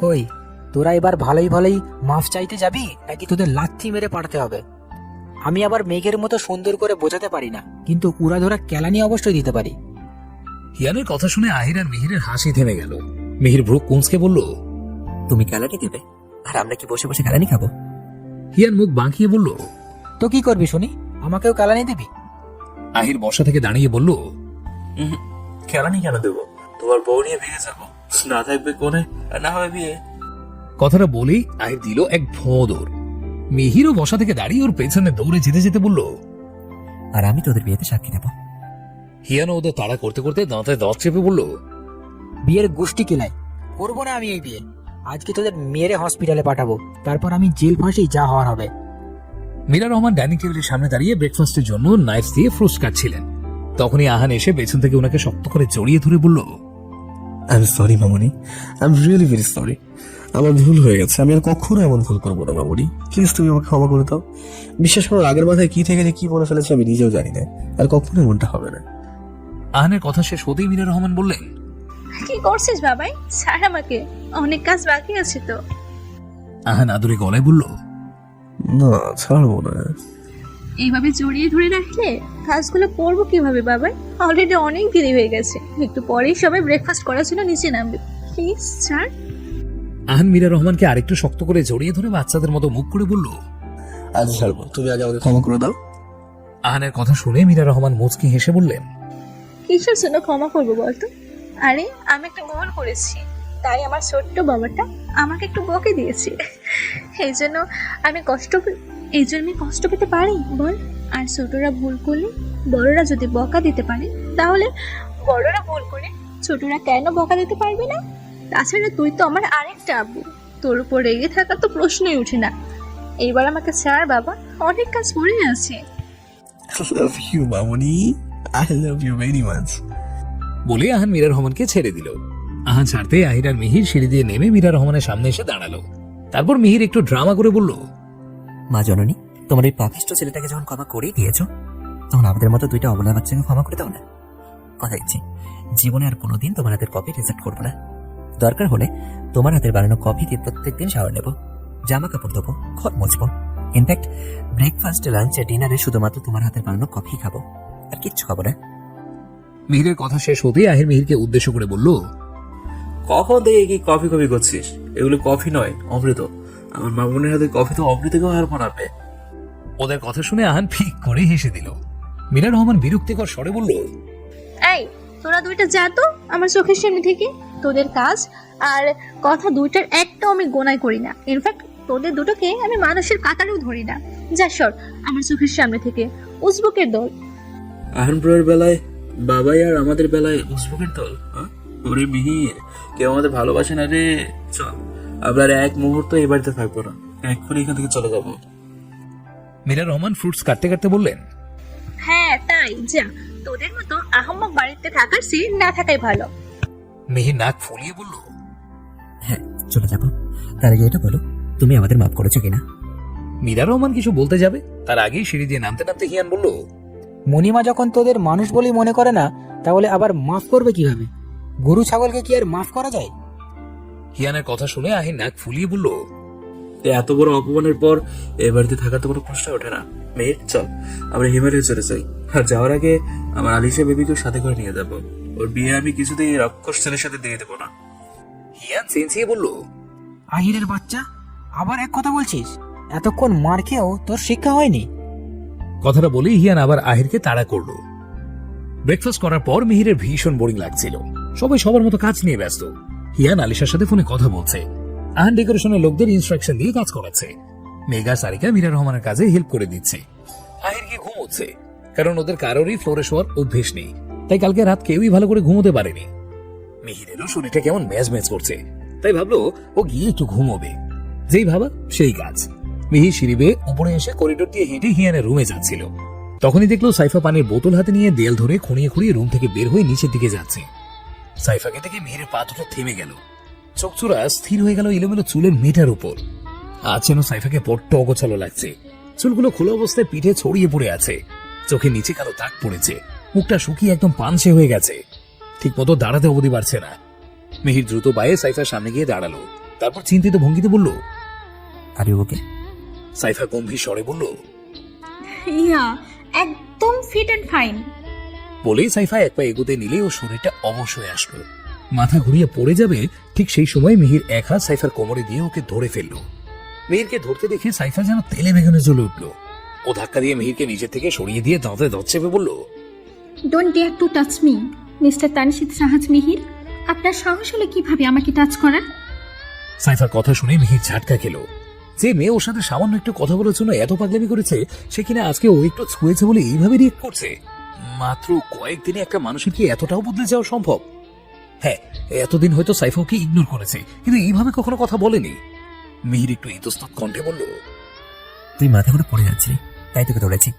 কই তোরা এবার ভালোই ভালোই মাফ চাইতে যাবি নাকি তোদের লাথি মেরে পাঠাতে হবে? আমি আবার মেঘের মতো সুন্দর করে বোঝাতে পারি না, কিন্তু উড়া ধরা কেলানি অবশ্যই দিতে পারি। হিয়ানের কথা শুনে আহির আর মিহিরের হাসি থেমে গেল। মিহির ভ্রু কুঁচকে বলল, তুমি কেলানি দেবে আর আমরা কি বসে বসে কেলানি খাবো? হিয়ান মুখ বাঁকিয়ে বলল, তো কি করবি শুনি, আমাকেও কেলানি দিবি? আহির বসা থেকে দাঁড়িয়ে বলল, কেলানি কেন দেবো? তোমার বউ নিয়ে ভেঙে যাবো, না থাকবে কোনে আর না হবে বিয়ে। কথাটা বলেই আহির দিল এক ভোঁদর। মিহিরও বসা থেকে দাঁড়িয়ে ওর পেছনে দৌড়ে যেতে যেতে বলল, আর আমি তোদের বিয়েতে সাক্ষী দেবো। হিয়ানো ওদের তাড়া করতে করতে দাঁতে দাঁত চেপে বলল, বিয়ের গোষ্ঠী কিলাই করবো না আমি এই বিয়ে। আজকে তোদের মেরে হসপিটালে পাঠাবো, তারপর আমি জেল ফাঁসি যা হওয়ার হবে। মীরা রহমান ডাইনিং টেবিলের সামনে দাঁড়িয়ে ব্রেকফাস্টের জন্য নাইফ দিয়ে ফ্রুটস কাটছিলেন। তখনই আহান এসে পেছন থেকে ওনাকে শক্ত করে জড়িয়ে ধরে বলল, I am sorry Mamoni, I am really very sorry. আমার ভুল হয়ে গেছে, আমি আর কখনো এমন ভুল করবো না মামনি। প্লিজ তুমি আমাকে ক্ষমা করে দাও। বিশ্বাস করো, আগের মাথায় কি থেকে যে কি বলে ফেলেছে আমি নিজেও জানি না, আর কখনো এমনটা হবে না। আহানের কথা শেষ হতেই মীরা রহমান বললেন, কি করছিস বাবাই? ছাড় আমাকে, অনেক কাজ বাকি আছে তো। আহান আদুরে গলায় বলল, না ছাড়বো না। এইভাবে জড়িয়ে ধরে রাখলে কাজগুলো করবো কিভাবে বাবাই? অলরেডি অনেক দেরি হয়ে গেছে, একটু পরেই সবাই ব্রেকফাস্ট করার জন্য নিচে নামবে। প্লিজ ছাড়। আহান মীরা রহমানকে আরেকটু শক্ত করে জড়িয়ে ধরে বাচ্চাদের মতো মুখ করে বলল, আজ ছাড়বো, তুমি আগে আমাকে ক্ষমা করে দাও। আহানের কথা শুনে মীরা রহমান মুচকি হেসে বললেন, কিসের জন্য ক্ষমা করবো বলতো? আরে আমি একটা ভুল করেছি, তাই আমার ছোট্ট বাবাটা আমাকে একটু বকে দিয়েছে। এই জন্য আমি কষ্ট পেতে পারি বল? আর ছোটরা ভুল করলে বড়রা যদি বকা দিতে পারে, তাহলে বড়রা ভুল করে ছোটরা কেন বকা দিতে পারবে না? তাছাড়া তুই তো আমার আরেকটা আব্বু, তোর উপর রেগে থাকার তো প্রশ্নই উঠে না। এইবার আমাকে ছাড় বাবা, অনেক কাজ পড়ে আছে। I love you Mamoni, I love you very much. বলে আহান মীরা রহমানকে ছেড়ে দিল। আহান ছাড়তে আহির আর মিহির সিঁড়ি দিয়ে নেমে মীরা রহমানের সামনে এসে দাঁড়ালো। তারপর মিহির একটু ড্রামা করে বলল, মা জননী, তোমার এই পাপিষ্ঠ ছেলেটাকে যখন ক্ষমা করেই দিয়েছ, তখন আমাদের মতো দুইটা অবলা বাচ্চাকে ক্ষমা করে দাও না। কথা দিচ্ছি, জীবনে আর কোনোদিন তোমার হাতের কফি রিজেক্ট করবো না। দরকার হলে তোমার হাতের বানানো কফি দিয়ে প্রত্যেকদিন শাওয়ার নেবো, জামা কাপড় দেবো, ঘর মুছবো। ইনফ্যাক্ট ব্রেকফাস্ট, লাঞ্চে, ডিনারে শুধুমাত্র তোমার হাতের বানানো কফি খাবো, আর কিচ্ছু খাবো না। মিহিরের কথা শেষ হতেই আহির মিহিরকে উদ্দেশ্য করে বলল, কখন থেকে কি কফি কফি করছিস? এগুলো কফি নয়, অমৃত। আমার মামুনের হাতে কফি তো অমৃতকেও হার মানাবে। ওদের কথা শুনে আহান ফিক করে হেসে দিল। মীরা রহমান বিরক্তিকর স্বরে বলল, এই তোরা দুইটা যা তো আমার চোখের সামনে থেকে। তোদের কাজ আর কথা দুইটার একটাও আমি গোনাই করি না। ইনফ্যাক্ট তোদের দুটোকে আমি মানুষের কাতারেও ধরি না। যা সর আমার চোখের সামনে থেকে, উজবুকের দল। আহান ব্রোয়ের বেলায় বাবাই আর আমাদের বেলায় উসবুকের দল। ওরে মিহির, কেউ আমাদের ভালোবাসে না রে। চল, আমরা আর এক মুহূর্ত এই বাড়িতে থাকবো না, এক্ষুনি এখান থেকে চলে যাবো। মীরা রহমান ফ্রুটস কাটতে কাটতে বললেন, হ্যাঁ তাই, যা। তোদের মতো আহম্মক বাড়িতে থাকার চেয়ে না থাকাই ভালো। মিহির নাক ফুলিয়ে বলল, হ্যাঁ চলে যাবো, তার আগে এটা বলো, তুমি আমাদের মাফ করেছো কিনা? মীরা রহমান কিছু বলতে যাবে, তার আগেই সিঁড়ি দিয়ে নামতে নামতে হিয়ান বলল, মণিমা যখন তোদের মানুষ বলেই মনে করে না, তাহলে আবার মাফ করবে কিভাবে? গরু ছাগলকে কি আর মাফ করা যায়? হিয়ানের কথা শুনে আহির নাক ফুলিয়ে বলল, এত বড় অপমানের পর এ বাড়িতে থাকার তো কোনো প্রশ্ন ওঠে না। মেয়ের চল, আমরা হিমালয়ে চলে যাই। আর যাওয়ার আগে আমার আলিশা বেবিকেও সাথে করে নিয়ে যাবো। ওর বিয়ে আমি কিছুতেই রাক্ষস ছেলের সাথে দিয়ে দেবো না। হিয়ান চেঁচিয়ে বলল, আহিরের বাচ্চা, আবার এক কথা বলছিস? এতক্ষণ মার খেয়েও তোর শিক্ষা হয়নি? কথাটা বলেই হিয়ান আবার আহিরকে তাড়া করল। ব্রেকফাস্ট করার পর মিহিরের ভীষণ বোরিং লাগছিল। সবাই সবার মতো কাজ নিয়ে ব্যস্ত। হিয়ান আলিশার সাথে ফোনে কথা বলছে। আহান ডেকোরেশনের লোকদের ইনস্ট্রাকশন দিয়ে কাজ করাচ্ছে। মেঘা সারিকা মীরা রহমানের কাজে হেল্প করে দিচ্ছে। আহির কি ঘুমোচ্ছে, কারণ ওদের কারোরই ফ্লোরে শোয়ার অভ্যেস নেই, তাই কালকে রাত কেউই ভালো করে ঘুমোতে পারেনি। মিহিরেরও শরীরটা কেমন ম্যাজ ম্যাজ করছে, তাই ভাবলো ও গিয়ে একটু ঘুমোবে। যেই ভাবা সেই কাজ। মিহির সিঁড়ি বেয়ে উপরে এসে করিডোর দিয়ে হেঁটে হিয়ানের রুমে যাচ্ছিল। তখনই দেখলো সাইফা পানির বোতল হাতে নিয়ে দেয়াল ধরে খুঁড়িয়ে খুঁড়িয়ে রুম থেকে বের হয়ে নিচের দিকে যাচ্ছে। সাইফাকে দেখে মিহিরের পা দুটো থেমে গেল। চোখচূড়া স্থির হয়ে গেল এলোমেলো চুলের মেটার উপর। আজ যেন সাইফাকে বড্ড অগোছালো লাগছে। চুলগুলো খোলা অবস্থায় পিঠে ছড়িয়ে পড়ে আছে, চোখের নিচে কালো দাগ পড়েছে, মুখটা শুকিয়ে একদম পানসে হয়ে গেছে, ঠিক মতো দাঁড়াতে অবধি পারছে না। মিহির দ্রুত পায়ে সাইফার সামনে গিয়ে দাঁড়ালো। তারপর চিন্তিত ভঙ্গিতে বলল, আর ইউ ওকে? সাইফা গম্ভীর স্বরে বলল। ইয়া, একদম ফিট অ্যান্ড ফাইন। বলেই সাইফা এক পা এগোতে নিলে ও শরীরটা অবশ হয়ে আসলো। মাথা ঘুরিয়ে পড়ে যাবে ঠিক সেই সময় মিহির এক হাত সাইফার কোমরে দিয়ে ওকে ধরে ফেললো। মিহিরকে ধরতে দেখে সাইফা যেন তেলে বেগুনে জ্বলে উঠলো। ও ধাক্কা দিয়ে মিহিরকে নিজে থেকে সরিয়ে দিয়ে দাঁতে দাঁত চেপে বলল, don't dare to touch me mister Tanshid Shahaj Mihir. আপনার সাহস হলো কিভাবে আমাকে টাচ করার? সাইফার কথা শুনে মিহির ঝাটকা খেলো। যে মেয়ে ওর সাথে সামান্য একটু কথা বলার জন্য এত পাগলামি করেছে, সে কিনা আজকে ও একটু ছুঁয়েছে বলে এইভাবে রিয়েক্ট করছে। মাত্র কয়েকদিনে একটা মানুষের কি এতটাও বদলে যাওয়া সম্ভব? হ্যাঁ, এতদিন হয়তো সাইফা ওকে ইগনোর করেছে, কিন্তু এইভাবে কখনো কথা বলেনি। মিহির একটু ইতস্তত কণ্ঠে বলল, তুই মাথা করে পড়ে যাচ্ছিলি, তাই তোকে ধরেছি,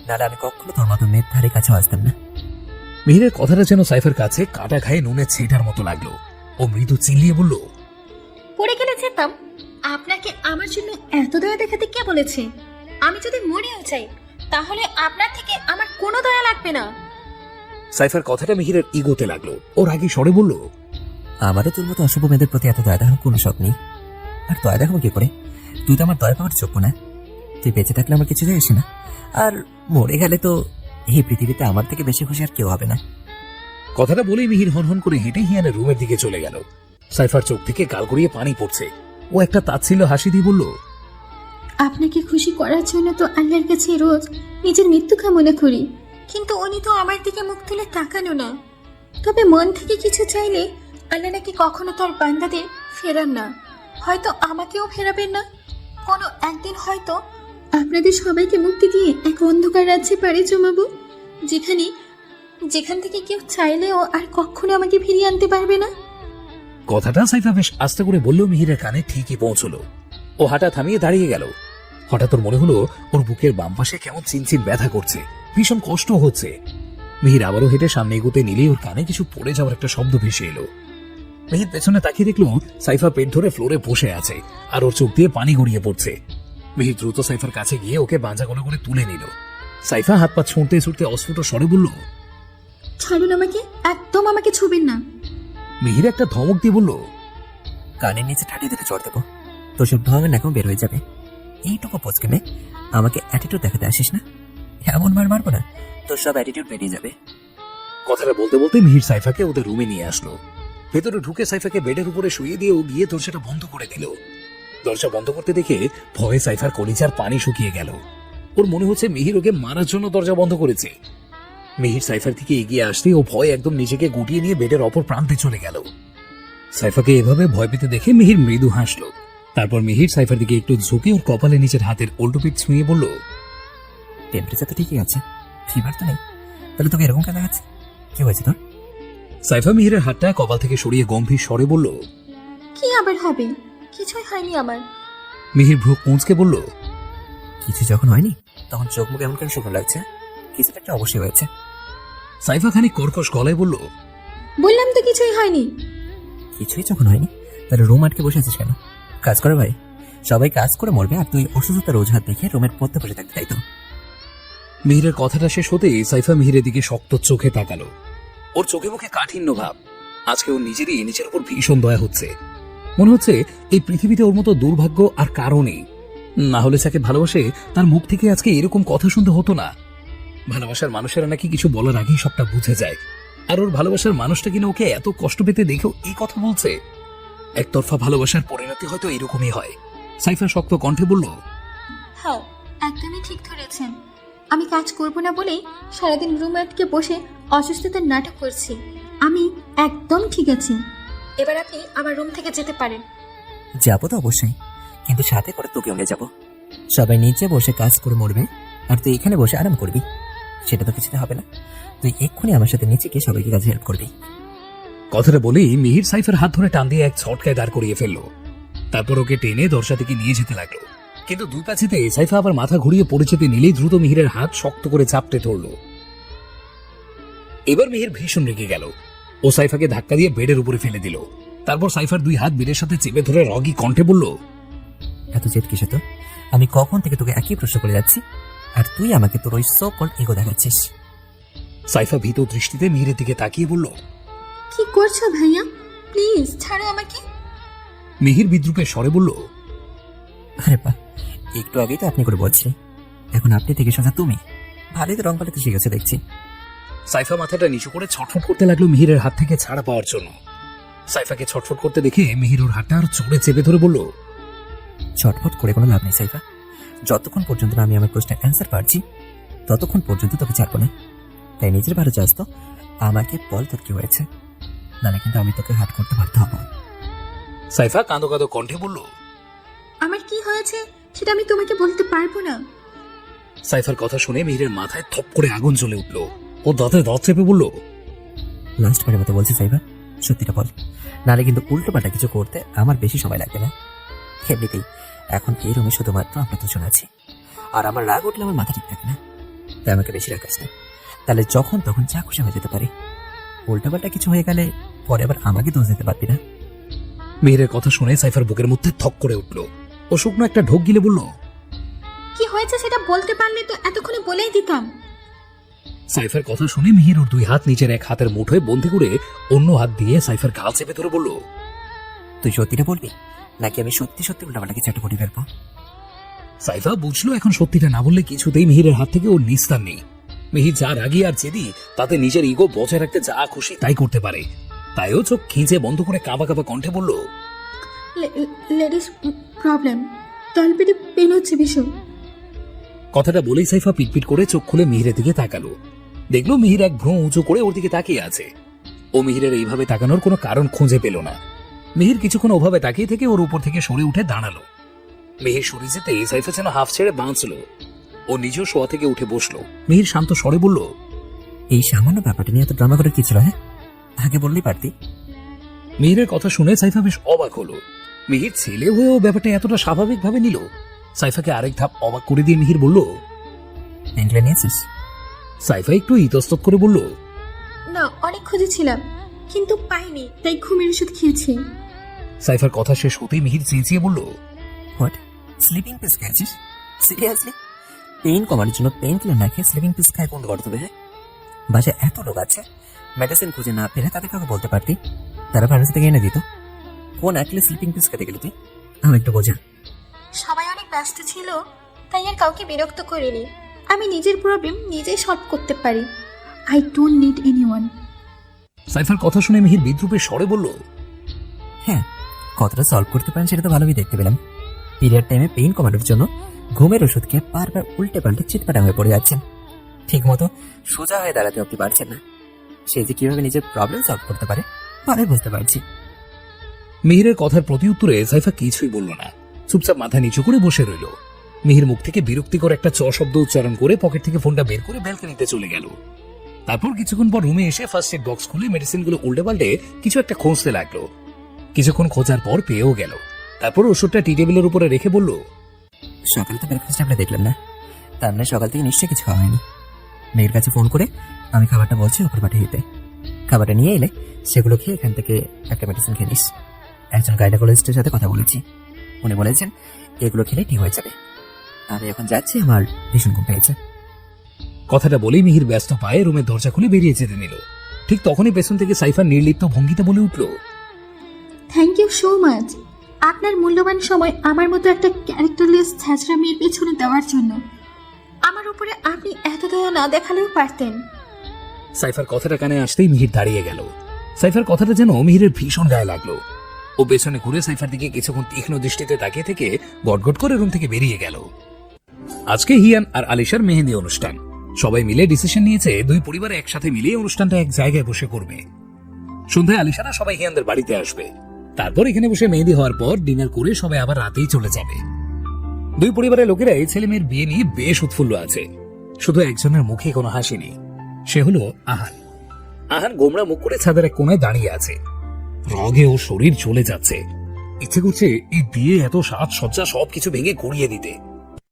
নাহলে আমি কখনো তোর মতো মেয়ের ধারে কাছেও আসতাম না। মিহিরের কথাটা যেন সাইফার কাছে কাটা খায়ে নুনে ছেটার মতো লাগলো। ও মৃদু চিল্লিয়ে বলল, পড়ে গেলে যেতাম। আপনাকে আমার জন্য এত দয়া দেখাতে কে বলেছে? আমি যদি মরেও যাই তাহলে আপনার থেকে আমার কোনো দয়া লাগবে না। সাইফার কথাটা মিহিরের ইগোতে লাগলো। ওর আগে স্বরে বলল, আমারও তোর মতো অশুভ মেয়েদের প্রতি এত দয়া দেখানোর কোনো শখ নেই। আর দয়া দেখাবো কি করে? তুই তো আমার দয়া পাওয়ার যোগ্য না। তুই বেঁচে থাকলে আমার কিছু যায় আসে না, আর মরে গেলে তো এই পৃথিবীতে আমার থেকে বেশি খুশি আর কেউ হবে না। কথাটা বলেই মিহির হনহন করে হেঁটে হিয়ানের রুমের দিকে চলে গেল। সাইফার চোখ থেকে গাল গড়িয়ে পানি পড়ছে। ও একটা তাচ্ছিল্য হাসি দিয়ে বলল, আপনাকে খুশি করার জন্য তো আল্লাহর কাছে রোজ নিজের মৃত্যু কামনা করি, কিন্তু উনি তো আমার দিকে মুখ তুলে তাকানো না। তবে মন থেকে কিছু চাইলে আল্লাহ নাকি কখনো তার বান্দাদের ফেরান না। হয়তো আমাকেও ফেরাবেন না। কোনো একদিন হয়তো আপনাদের সবাইকে মুক্তি দিয়ে এক অন্ধকার রাজ্যে পাড়ি জমাবো, যেখান থেকে কেউ চাইলেও আর কখনো আমাকে ফিরিয়ে আনতে পারবে না। কথাটা সাইফা বেশ আস্তে করে বললেও মিহিরের কানে ঠিকই পৌঁছলো। ও হাঁটা থামিয়ে দাঁড়িয়ে গেল। হঠাৎ ওর মনে হলো ওর বুকের বাম পাশে কেমন চিনচিন ব্যথা করছে, ভীষণ কষ্ট হচ্ছে। মিহির আবারও হেঁটে সামনে এগোতে নিলে ওর কানে কিছু পড়ে যাওয়ার একটা শব্দ ভেসে এলো। মিহির পেছনে তাকিয়ে দেখলো সাইফা পেট ধরে ফ্লোরে বসে আছে, আর ওর চোখ দিয়ে পানি গড়িয়ে পড়ছে। মিহির দ্রুত সাইফার কাছে গিয়ে ওকে বাঁজা গলা করে তুলে নিল। সাইফা হাত পা ছুঁড়তে ছুঁড়তে অস্ফুট স্বরে বলল, ছাড়ুন আমাকে, একদম আমাকে ছুবেন না। মিহির একটা ধমক দিয়ে বলল, কানের নিচে ঠাটিয়ে দিতে চড় দেবো, তোর সব ঢঙের নাকও বের হয়ে যাবে। এইটুকু পচকে মেয়ে আমাকে অ্যাটিটিউড দেখাতে আসিস না। এমন মার মারবো না, তোর সব অ্যাটিটিউড বেরিয়ে যাবে। কথাটা বলতে বলতে মিহির সাইফাকে ওদের রুমে নিয়ে আসলো। ভেতরে ঢুকে সাইফাকে বেডের উপরে শুয়ে দিয়ে ও গিয়ে দরজাটা বন্ধ করে দিল। দরজা বন্ধ করতে দেখে ভয়ে সাইফার কলিজার পানি শুকিয়ে গেল। ওর মনে হচ্ছে মিহির ওকে মারার জন্য দরজা বন্ধ করেছে। মিহির সাইফার দিকে এগিয়ে আসতে ও ভয় একদম নিজেকে গুটিয়ে নিয়ে বেডের অপর প্রান্তে চলে গেল। সাইফাকে এভাবে ভয় পেতে দেখে মিহির মৃদু হাসলো। তারপর মিহির সাইফার দিকে একটু ঝুঁকে ওর কপালে নিজের হাতের উল্টোপিঠ ছুঁয়ে বলল, টেম্পারেচার তো ঠিকই আছে, ফিভার তো নেই, তাহলে তোকে এরকম কেন দেখাচ্ছে? কি হয়েছে তোর? সাইফা মিহিরের হাতটা কপাল থেকে সরিয়ে গম্ভীর স্বরে বলল, কি আবার হবে? কিছুই হয়নি আমার। মিহির ভ্রু কুঁচকে বলল, কিছু যখন হয়নি তখন চোখ মুখ এমন কেন শুকনো লাগছে? কিছু একটা অবশ্যই হয়েছে। সাইফা খানিক কর্কশ গলায় বলল, বললাম তো কিছুই হয়নি। কিছুই যখন হয়নি তাহলে রুম আটকে বসে আছিস কেন? কাজ করে ভাই, সবাই কাজ করে মরবে আর তুই অসুস্থতার অজুহাত দেখে রুমের পথে বসে থাকতে, তাই তো? মিহিরের কথাটা শেষ হতেই সাইফা মিহিরের দিকে শক্ত চোখে তাকালো। ওর চোখে মুখে কাঠিন্য ভাব। আজকে ওর নিজের উপর ভীষণ দয়া হচ্ছে। মনে হচ্ছে এই পৃথিবীতে ওর মতো দুর্ভাগ্য আর কারো নেই। না হলে যাকে ভালোবাসে তার মুখ থেকে আজকে এরকম কথা শুনতে হতো না। ভালোবাসার মানুষেরা নাকি কিছু বলার আগেই সবটা বুঝে যায়, আর ওর ভালোবাসার মানুষটা কিনা ওকে এত কষ্ট পেতে দেখেও এই কথা বলছে। একতরফা ভালোবাসার পরিণতি হয়তো এরকমই হয়। সাইফা শক্ত কণ্ঠে বলল, হ্যাঁ, একদমই ঠিক ধরেছেন। আমি কাজ করব না বলেই সারাদিন রুম আটকে বসে অসুস্থতার নাটক করছি। আমি একদম ঠিক আছি। এবার আপনি আমার রুম থেকে যেতে পারেন। যাবো তো অবশ্যই, কিন্তু সাথে করে তোকেও নিয়ে যাবো। সবাই নিচে বসে কাজ করে মরবে আর তুই এখানে বসে আরাম করবি, সেটা তো কিছুতে হবে না। তুই এক্ষুনি আমার সাথে নিচে গিয়ে সবাইকে কাজে হেল্প করবি। কথাটা বলেই মিহির সাইফের হাত ধরে টান দিয়ে এক ছটকায় দাঁড় করিয়ে ফেললো। তারপর ওকে টেনে দরজা থেকে নিয়ে যেতে লাগলো। কিন্তু দুই পা যেতে সাইফা আবার মাথা ঘুরিয়ে পড়ে যেতে নিলেই দ্রুত মিহিরের হাত শক্ত করে চাপটে ধরল। এবার মিহির ভীষণ রেগে গেল। ও সাইফাকে ধাক্কা দিয়ে বেডের উপরে ফেলে দিল। তারপর সাইফার দুই হাত বেডের সাথে চেপে ধরে রগি কণ্ঠে বলল, এত জেদ কিসে তো? আমি কখন থেকে তোকে একই প্রশ্ন করে যাচ্ছি, আর তুই আমাকে তোর ওই সো কল ইগো দেখাচ্ছিস। সাইফা ভীত দৃষ্টিতে মিহিরের দিকে তাকিয়ে বলল, কি করছো ভাইয়া? প্লিজ ছাড়ো আমাকে। মিহির বিদ্রুপের স্বরে বলল, আরে বা, একটু আগেই তো আপনি করে বলছিলেন, এখন আপনি থেকে সোজা তুমি। ভালোই তো রং পাল্টাতে শিখেছে দেখছি। সাইফা মাথাটা নিচু করে ছটফট করতে লাগলো মিহিরের হাত থেকে ছাড়া পাওয়ার জন্য। সাইফাকে ছটফট করতে দেখে মিহির ওর হাতটা আরো জোরে চেপে ধরে বলল, ছটফট করে কোনো লাভ নেই সাইফা। যতক্ষণ পর্যন্ত না আমি আমার প্রশ্নের অ্যান্সার পারছি ততক্ষণ পর্যন্ত তোকে ছাড়বো না। তাই নিজের ভালো চাস তো আমাকে বল তোর কি হয়েছে, নাহলে কিন্তু আমি তোকে হাট করতে বাধ্য হবো। সাইফা কাঁদো কাঁদো কণ্ঠে বলল। আমার কি হয়েছে সেটা আমি তোমাকে বলতে পারবো না। সাইফার কথা শুনে মিহিরের মাথায় থপ করে আগুন জ্বলে উঠল। ও দাঁতে দাঁত চেপে বলল, লাস্ট বারের মতো বলছি সাইফা, সত্যিটা বল, নাহলে কিন্তু উল্টো পাল্টা কিছু করতে আমার বেশি সময় লাগবে না। এমনিতেই এখন এই রুমে শুধুমাত্র আমরা দুজন আছি, আর আমার রাগ উঠলে আমার মাথা ঠিক থাকে না, তাই আমাকে বেশি রাখাস না, তাহলে যখন তখন যা খুশি হয়ে যেতে পারি। উল্টো পাল্টা কিছু হয়ে গেলে পরে আবার আমাকে দোষ দিতে পারবি না। মিহিরের কথা শুনে সাইফার বুকের মধ্যে থক করে উঠল। ও শুকনো একটা ঢোক গিলে বলল, কি হয়েছে সেটা বলতে পারলে তো এতক্ষণে বলেই দিতাম। সাইফার কথা শুনে মিহির ওর দুই হাত নিচের এক হাতের মুঠোয় বন্দি করে অন্য হাত দিয়ে সাইফার গাল চেপে ধরে বলল, তুই সত্যিটা বলবি নাকি আমি সত্যি সত্যি উল্টাপাল্টা কিছু একটা করে ফেলবো? সাইফা বুঝলো এখন সত্যিটা না বললে কিছুতেই মিহিরের হাত থেকে ওর নিস্তার নেই। মিহির যা রাগী আর জেদি, তাতে নিজের ইগো বজায় রাখতে যা খুশি তাই করতে পারে। তাইও চোখ খিঁচে বন্ধ করে কাঁপা কাঁপা কণ্ঠে বলল, লেডিস প্রবলেম, তলপেটে পেন হচ্ছে ভীষণ। কথাটা বলেই সাইফা পিটপিট করে চোখ খুলে মিহিরের দিকে তাকালো। দেখলো মিহির এক ভ্রু উঁচু করে ওর দিকে তাকিয়ে আছে। ও মিহিরের এইভাবে তাকানোর কোনো কারণ খুঁজে পেল না। মিহির কিছুক্ষণ ওভাবে তাকিয়ে থেকে ওর উপর থেকে সরে উঠে দাঁড়ালো। মিহির সরে যেতে সাইফা যেন হাফ ছেড়ে বাঁচলো। ও নিজেও শোয়া থেকে উঠে বসলো। মিহির শান্ত স্বরে বলল, এই সামান্য ব্যাপারটা নিয়ে এত ড্রামা করে কি ছিল? হ্যাঁ, আগে বললেই পারতি। মিহিরের কথা শুনে সাইফা বেশ অবাক হলো। মিহির ছেলে হয়েও ব্যাপারটা এতটা স্বাভাবিকভাবে নিল। সাইফাকে আরেক ধাপ অবাক করে দিয়ে মিহির বলল, পেনগুলো নিয়েছিস? সাইফা একটু ইতস্তত করে বলল, না, অনেক খুঁজেছিলাম কিন্তু পাইনি, তাই ঘুমের ওষুধ খেয়েছি। সাইফার কথা শেষ হতেই মিহির চেঁচিয়ে বলল, হোয়াট, স্লিপিং পিস খেয়েছিস? সিরিয়াসলি? পেইন কমানোর জন্য পেইন কিলার না খেয়ে স্লিপিং পিস খায় কোন করতে হবে? বাসে এত লোক আছে, মেডিসিন খুঁজে না পেলে তাদের কাউকে বলতে পারতি, তারা ফার্মেসি থেকে এনে দিত। কোন অ্যাটলিস্ট স্লিপিং পিস খেতে গেলি তুই? আমি একটু বোঝা। সবাই অনেক ব্যস্ত ছিল, তাই আর কাউকে বিরক্ত করিনি। আমি নিজের প্রবলেম নিজেই সলভ করতে পারি। I don't need anyone. Cipher কথা শুনে মিহির বিদ্রুপের স্বরে বলল, হ্যাঁ, কতটা সলভ করতে পারেন সেটা তো ভালোই দেখতে পেলাম। পিরিয়ড টাইমে পেইন কমানোর জন্য ঘুমের ওষুধ খেয়ে বারবার উল্টে পাল্টে চিৎপাটা হয়ে পড়ে যাচ্ছেন, ঠিক মতো সোজা হয়ে দাঁড়াতে অব্দি পারছেন না। সে যে কিভাবে নিজের প্রবলেম সলভ করতে পারে ভালোই বুঝতে পারছি। মিহিরের কথার প্রতি উত্তরে সাইফা কিছুই বলল না, চুপচাপ মাথা নিচু করে বসে রইল। মিহির মুখ থেকে বিরক্তিকর একটা চ শব্দ উচ্চারণ করে পকেট থেকে ফোনটা বের করে ব্যালকনিতে চলে গেল। তারপর কিছুক্ষণ পর রুমে এসে ফার্স্ট এড বক্স খুলে মেডিসিনগুলো উল্টে পাল্টে কিছু একটা খুঁজতে লাগলো। কিছুক্ষণ খোঁজার পর পেয়েও গেল। তারপর ওষুধটা টি টেবিলের উপরে রেখে বলল, সকালে তো ব্রেকফাস্ট আমরা দেখলাম না, তার মানে সকাল থেকে নিশ্চয়ই কিছু খাওয়া হয়নি। মেয়ের কাছে ফোন করে আমি খাবারটা বলছি উপর পাঠিয়ে দিতে। খাবারটা নিয়ে এলে সেগুলো খেয়ে এখান থেকে একটা মেডিসিন খেয়ে নিস। একজন গাইনোকোলজিস্টের সাথে কথা বলেছি, উনি বলেছেন এগুলো খেলে ঠিক হয়ে যাবে। আমি এখন যাচ্ছি, আমার ভীষণ ঘুম পেয়েছে। কথাটা বলেই মিহির ব্যস্ত পায়ে রুমের দরজা খুলে বেরিয়ে যেতে নিল। ঠিক তখনই পেছন থেকে সাইফার নির্লিপ্ত ভঙ্গিতে বলে উঠল, থ্যাংক ইউ সো মাচ আপনার মূল্যবান সময় আমার মতো একটা ক্যারেক্টারলেস ছ্যাঁচড়া মেয়ের পেছনে দেওয়ার জন্য। আমার উপরে আপনি এত দয়া না দেখালেও পারতেন। সাইফার কথাটা কানে আসতেই মিহির দাঁড়িয়ে গেল। সাইফার কথাটা যেন মিহিরের ভীষণ গায়ে লাগলো। ও পেছনে ঘুরে সাইফার দিকে কিছুক্ষণ তীক্ষ্ণ দৃষ্টিতে তাকিয়ে থেকে গটগট করে রুম থেকে বেরিয়ে গেল। আজকে হিয়ান আর আলিশার মেহেন্দি অনুষ্ঠান। সবাই মিলে ডিসিশন নিয়েছে দুই পরিবার একসাথে মিলে অনুষ্ঠানটা এক জায়গায় বসে করবে। সন্ধ্যায় আলিশারা সবাই হিয়ানদের বাড়িতে আসবে। তারপর এখানে বসে মেহেন্দি হওয়ার পর ডিনার করে সবাই আবার রাতেই চলে যাবে। দুই পরিবারের লোকেরা এই ছেলে মেয়ের বিয়ে নিয়ে বেশ উৎফুল্ল আছে। শুধু একজনের মুখে কোনো হাসি নেই, সে হলো আহান। আহান গোমরা মুখ করে ছাদের এক কোনায় দাঁড়িয়ে আছে। রগে ও শরীর চলে যাচ্ছে। ইচ্ছে করছে এই বিয়ে এত সাজসজ্জা সবকিছু ভেঙে গুড়িয়ে দিতে।